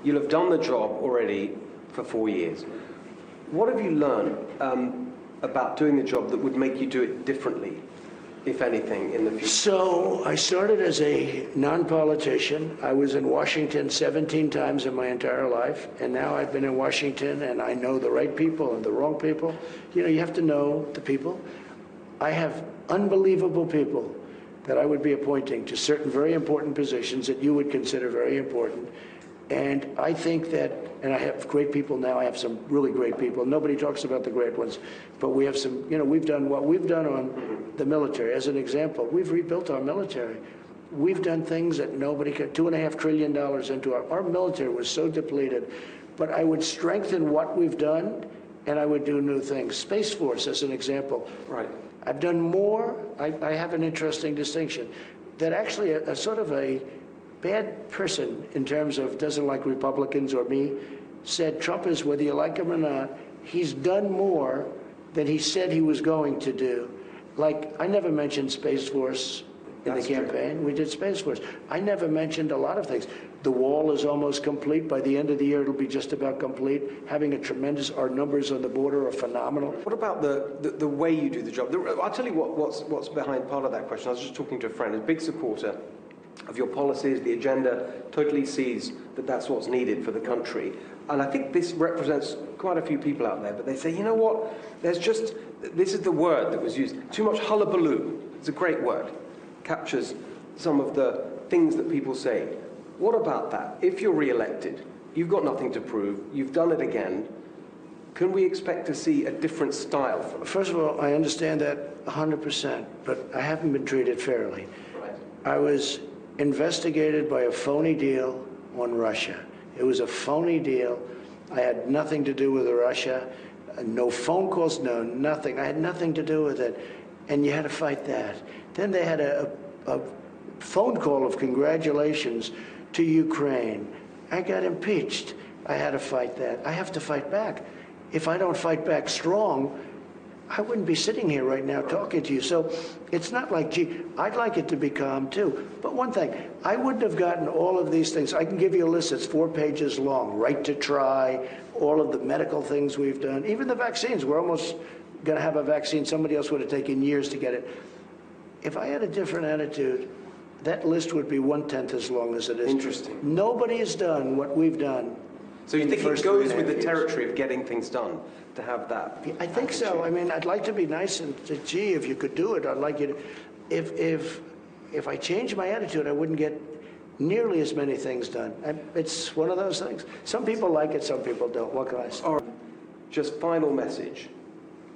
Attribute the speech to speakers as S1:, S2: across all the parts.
S1: You'll have done the job already for 4 years. What have you learned about doing the job that would make you do it differently, if anything, in the future?
S2: So I started as a non-politician. I was in Washington 17 times in my entire life, and now I've been in Washington, and I know the right people and the wrong people. You know, you have to know the people. I have unbelievable people that I would be appointing to certain very important positions that you would consider very important. And I think that, and I have great people now, I have some really great people. Nobody talks about the great ones, but we have some, you know, we've done what we've done on the military. As an example, we've rebuilt our military. We've done things that nobody could, $2.5 trillion into our military was so depleted. But I would strengthen what we've done, and I would do new things. Space Force, as an example.
S1: Right.
S2: I've done more. I have an interesting distinction that actually a sort of a bad person in terms of doesn't like Republicans or me said Trump is, whether you like him or not, he's done more than he said he was going to do. Like, I never mentioned Space Force in the campaign. True. We did Space Force. I never mentioned a lot of things. The wall is almost complete. By the end of the year, it'll be just about complete. Having a tremendous, our numbers on the border are phenomenal.
S1: What about the way you do the job? I'll tell you what's behind part of that question. I was just talking to a friend, a big supporter of your policies, the agenda, totally sees that that's what's needed for the country. And I think this represents quite a few people out there, but they say, you know what, this is the word that was used, too much hullabaloo. It's a great word, captures some of the things that people say. What about that? If you're re-elected, you've got nothing to prove, you've done it again, can we expect to see a different style from it?
S2: First of all, I understand that 100%, but I haven't been treated fairly.
S1: Right.
S2: I was investigated by a phony deal on Russia. It was a phony deal. I had nothing to do with Russia. No phone calls, no nothing. I had nothing to do with it. And you had to fight that. Then they had a phone call of congratulations to Ukraine. I got impeached. I had to fight that. I have to fight back. If I don't fight back strong, I wouldn't be sitting here right now talking to you. So it's not like, gee, I'd like it to be calm too. But one thing, I wouldn't have gotten all of these things. I can give you a list that's 4 pages long. Right to try, all of the medical things we've done, even the vaccines. We're almost going to have a vaccine. Somebody else would have taken years to get it. If I had a different attitude, that list would be 1/10 as long as it is.
S1: Interesting.
S2: Nobody has done what we've done.
S1: So you think it goes with the territory of getting things done, to have that?
S2: I think so. I mean, I'd like to be nice and say, gee, if you could do it, I'd like you to. If I changed my attitude, I wouldn't get nearly as many things done. It's one of those things. Some people like it, some people don't. What can I say?
S1: All right. Just final message.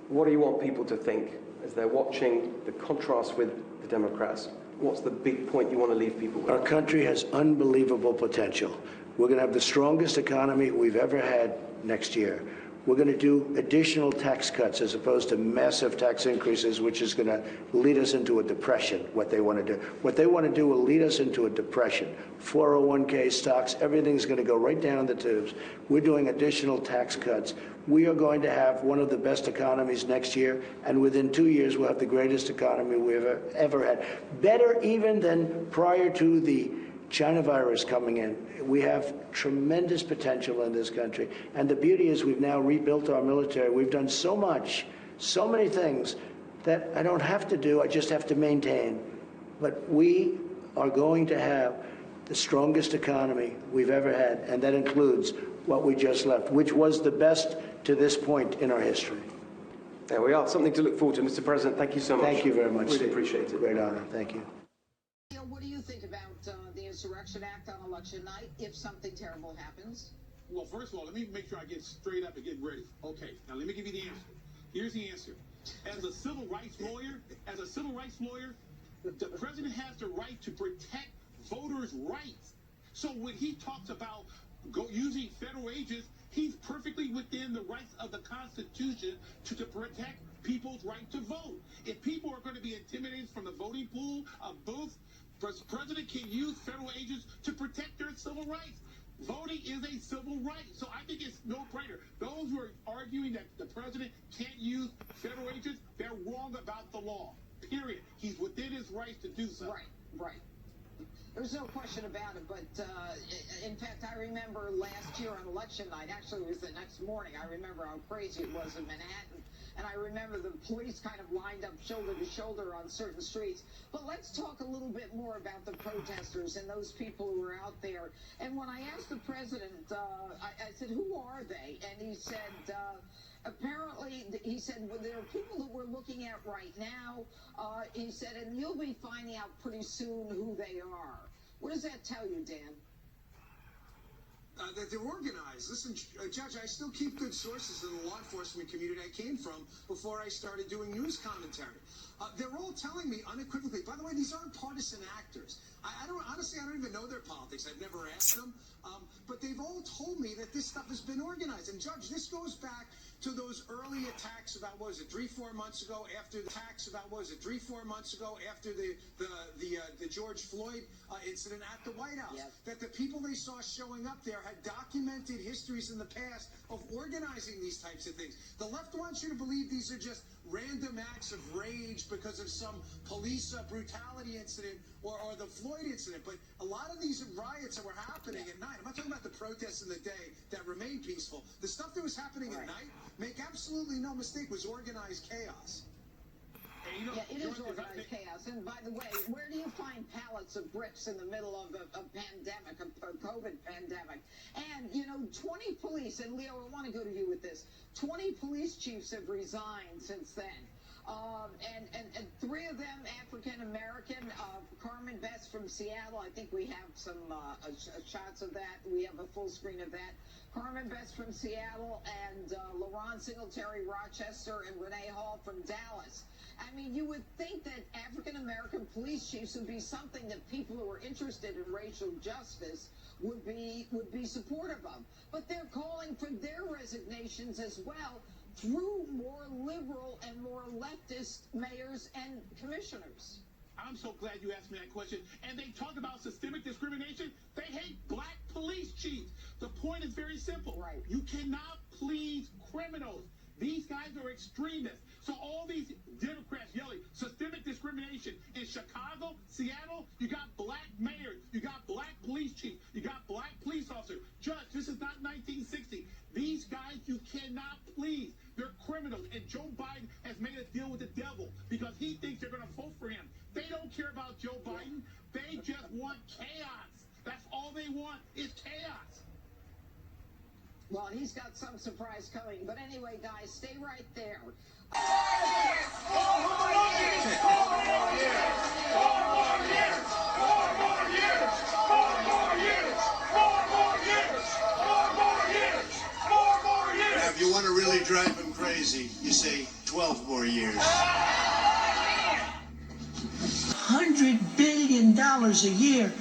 S1: What do you want people to think as they're watching the contrast with the Democrats? What's the big point you want to leave people with?
S2: Our country has unbelievable potential. We're going to have the strongest economy we've ever had next year. We're going to do additional tax cuts as opposed to massive tax increases, which is going to lead us into a depression, what they want to do. What they want to do will lead us into a depression. 401k, stocks, everything's going to go right down the tubes. We're doing additional tax cuts. We are going to have one of the best economies next year, and within 2 years, we'll have the greatest economy we've ever had. Better even than prior to the China virus coming in. We have tremendous potential in this country. And the beauty is we've now rebuilt our military. We've done so much, so many things that I don't have to do, I just have to maintain. But we are going to have the strongest economy we've ever had, and that includes what we just left, which was the best to this point in our history.
S1: There we are, something to look forward to. Mr. President, thank you so much.
S2: Thank you very much.
S1: Really appreciate it.
S2: Great honor, thank you.
S3: What do you think about the Insurrection Act on election night if something terrible happens?
S4: Well, first of all, let me make sure I get straight up and get ready. Okay, now let me give you the answer. Here's the answer. As a civil rights lawyer, the president has the right to protect voters' rights. So when he talks about using federal agents, he's perfectly within the rights of the Constitution to protect people's right to vote. If people are going to be intimidated from the voting pool of booths, the president can use federal agents to protect their civil rights. Voting is a civil right, so I think it's no-brainer. Those who are arguing that the president can't use federal agents, they're wrong about the law, period. He's within his rights to do so.
S3: Right. There's no question about it, but in fact, I remember last year on election night, actually it was the next morning, I remember how crazy it was in Manhattan, and I remember the police kind of lined up shoulder to shoulder on certain streets. But let's talk a little bit more about the protesters and those people who were out there. And when I asked the president, I said, who are they? And he said, apparently, he said, well, there are people that we're looking at right now. He said, and you'll be finding out pretty soon who they are. What does that tell you, Dan?
S5: That they're organized. Listen, Judge, I still keep good sources in the law enforcement community I came from before I started doing news commentary. They're all telling me unequivocally, by the way, these aren't partisan actors. I don't even know their politics. I've never asked them. But they've all told me that this stuff has been organized. And Judge, this goes back to those early attacks about, what was it, 3-4 months ago, after the attacks about, what was it, 3-4 months ago, after the George Floyd incident at the White House. Yep. That the people they saw showing up there had documented histories in the past of organizing these types of things. The left wants you to believe these are just random acts of rage because of some police brutality incident or the Floyd incident. But a lot of these riots that were happening at night, I'm not talking about the protests in the day that remained peaceful. The stuff that was happening at night, make absolutely no mistake, was organized chaos.
S3: Yeah, it is organized chaos. And by the way, where do you find pallets of bricks in the middle of a pandemic, a COVID pandemic? And, 20 police, and Leo, I want to go to you with this, 20 police chiefs have resigned since then. And 3 of them African-American, Carmen Best from Seattle, I think we have some shots of that. We have a full screen of that. Carmen Best from Seattle and LaRon Singletary, Rochester, and Renee Hall from Dallas. I mean, you would think that African-American police chiefs would be something that people who are interested in racial justice would be supportive of. But they're calling for their resignations as well through more liberal and more leftist mayors and commissioners.
S4: I'm so glad you asked me that question. And they talk about systemic discrimination. They hate black police chiefs. The point is very simple.
S3: Right.
S4: You cannot please criminals. These guys are extremists. So all these Democrats yelling systemic discrimination in Chicago, Seattle, you got black mayors, you got black police chiefs, you got black police officers. Judge, this is not 1960. These guys you cannot please. They're criminals. And Joe Biden has made a deal with the devil because he thinks they're going to vote for him. They don't care about Joe Biden. They just want chaos. That's all they want is chaos.
S3: Well, he's got some surprise coming. But anyway, guys, stay right there.
S2: If you want to really drive him crazy, you say 12 more years.
S6: $100 billion a year.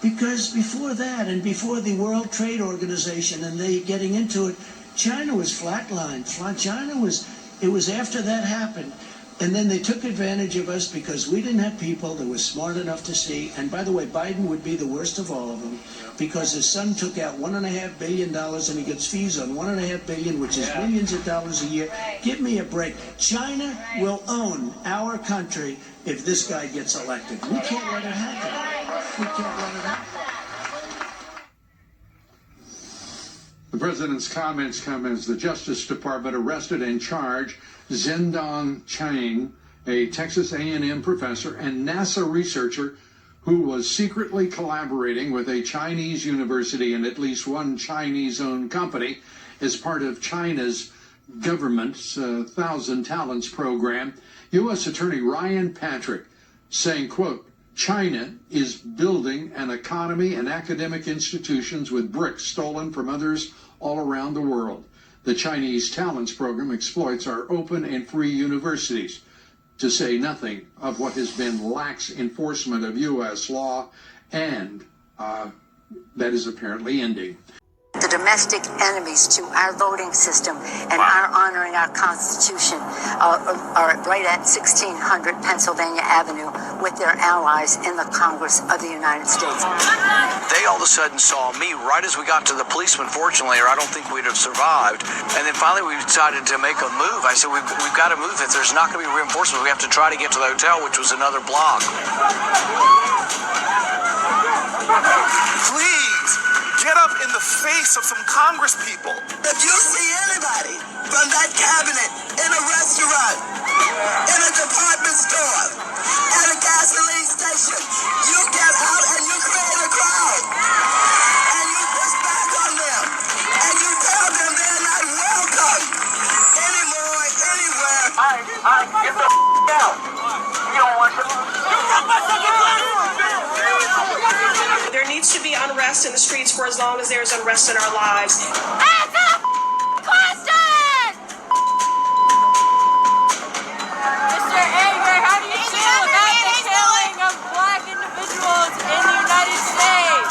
S6: Because before that, and before the World Trade Organization and they getting into it, China was flatlined. It was after that happened. And then they took advantage of us because we didn't have people that were smart enough to see. And by the way, Biden would be the worst of all of them because his son took out $1.5 billion and he gets fees on $1.5 billion, which is millions of dollars a year. Give me a break. China will own our country if this guy gets elected. We can't let it happen. We can't let it happen.
S7: The president's comments come as the Justice Department arrested and charged Zhendong Chang, a Texas A&M professor and NASA researcher who was secretly collaborating with a Chinese university and at least one Chinese-owned company as part of China's government's Thousand Talents program. U.S. Attorney Ryan Patrick saying, quote, China is building an economy and academic institutions with bricks stolen from others all around the world. The Chinese Talents program exploits our open and free universities, to say nothing of what has been lax enforcement of U.S. law, and that is apparently ending.
S8: The domestic enemies to our voting system and our honoring our Constitution are right at 1600 Pennsylvania Avenue, with their allies in the Congress of the United States.
S9: They all of a sudden saw me right as we got to the policeman, fortunately, or I don't think we'd have survived. And then finally we decided to make a move. I said, we've got to move. If there's not going to be reinforcements, we have to try to get to the hotel, which was another block.
S10: Please, get up in the face of some Congress people.
S11: If you see anybody from that cabinet in a restaurant, in a department store, at a gasoline station, you get out and you create a crowd. And you push back on them. And you tell them they're not welcome anymore, anywhere.
S10: Get the out. You don't want to.
S12: There needs to be unrest in the streets for as long as there's unrest in our lives.
S13: Answer the question! Mr. Ager, how do you feel about the killing of black individuals in the United States?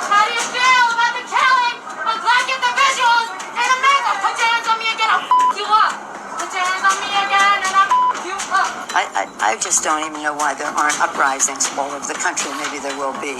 S13: How do you feel about the killing of black individuals in America? Put your hands on me again, I'll f*** you up. Put your hands on me again and I'll f*** you up.
S8: I just don't even know why there aren't uprisings all over the country. Maybe there will be.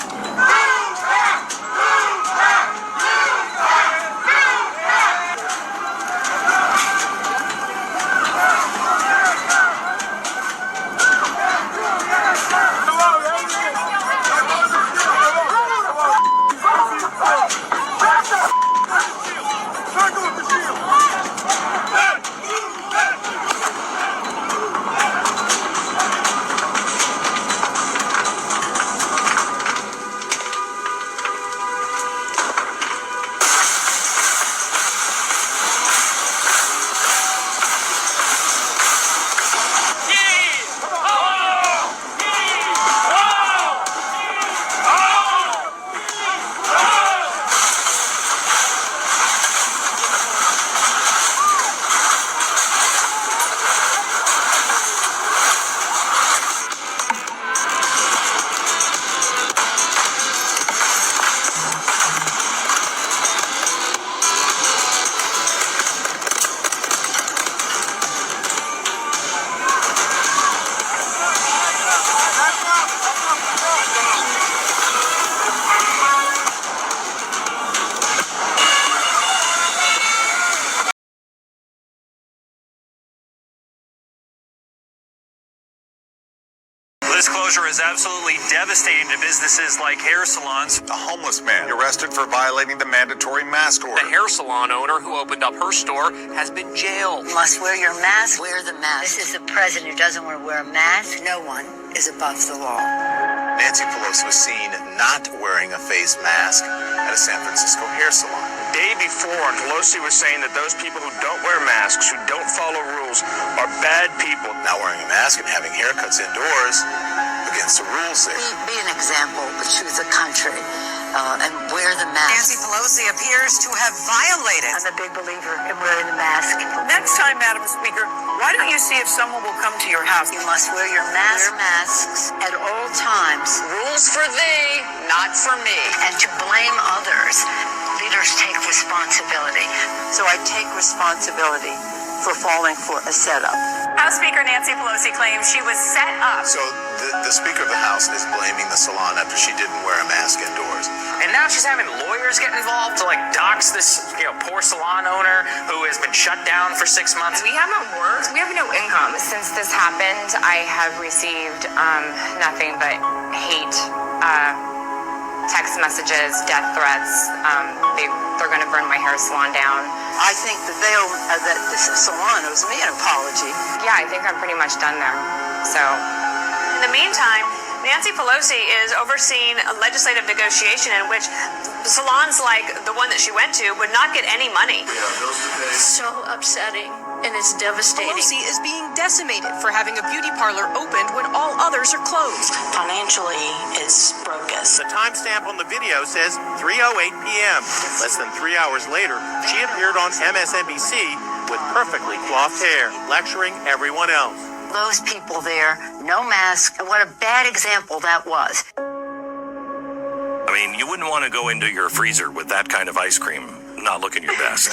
S14: This closure is absolutely devastating to businesses like hair salons.
S10: A homeless man arrested for violating the mandatory mask order.
S14: The hair salon owner who opened up her store has been jailed.
S8: You must wear your mask. Wear the mask. This is the president who doesn't want to wear a mask. No one is above the law.
S10: Nancy Pelosi was seen not wearing a face mask at a San Francisco hair salon.
S14: The day before, Pelosi was saying that those people who don't wear masks, who don't follow rules, are bad people.
S10: Not wearing a mask and having haircuts indoors against the rules there.
S8: Be an example to the country and wear the mask.
S11: Nancy Pelosi appears to have violated.
S8: I'm a big believer in wearing the mask.
S11: Next time, Madam Speaker, why don't you see if someone will come to your house?
S8: You must wear your mask. Wear masks at all times.
S11: Rules for thee, not for me.
S8: And to blame others. Leaders take responsibility. So I take responsibility for falling for a setup.
S13: House Speaker Nancy Pelosi claims she was set up.
S10: So the Speaker of the House is blaming the salon after she didn't wear a mask indoors.
S14: And now she's having lawyers get involved to dox this, poor salon owner who has been shut down for 6 months.
S13: We haven't worked. We have no income. Since this happened, I have received nothing but hate, text messages, death threats. They're going to burn my hair salon down.
S8: I think that that this salon owes me an apology.
S13: Yeah, I think I'm pretty much done there. So, in the meantime, Nancy Pelosi is overseeing a legislative negotiation in which salons like the one that she went to would not get any money.
S12: So upsetting, and it's devastating.
S15: Pelosi is being decimated for having a beauty parlor opened when all others are closed.
S8: Financially, it's broken.
S16: The timestamp on the video says 3:08 p.m. Less than 3 hours later, she appeared on MSNBC with perfectly coiffed hair, lecturing everyone else.
S8: Those people there, no mask, and what a bad example that was.
S14: I mean, you wouldn't want to go into your freezer with that kind of ice cream not looking your best.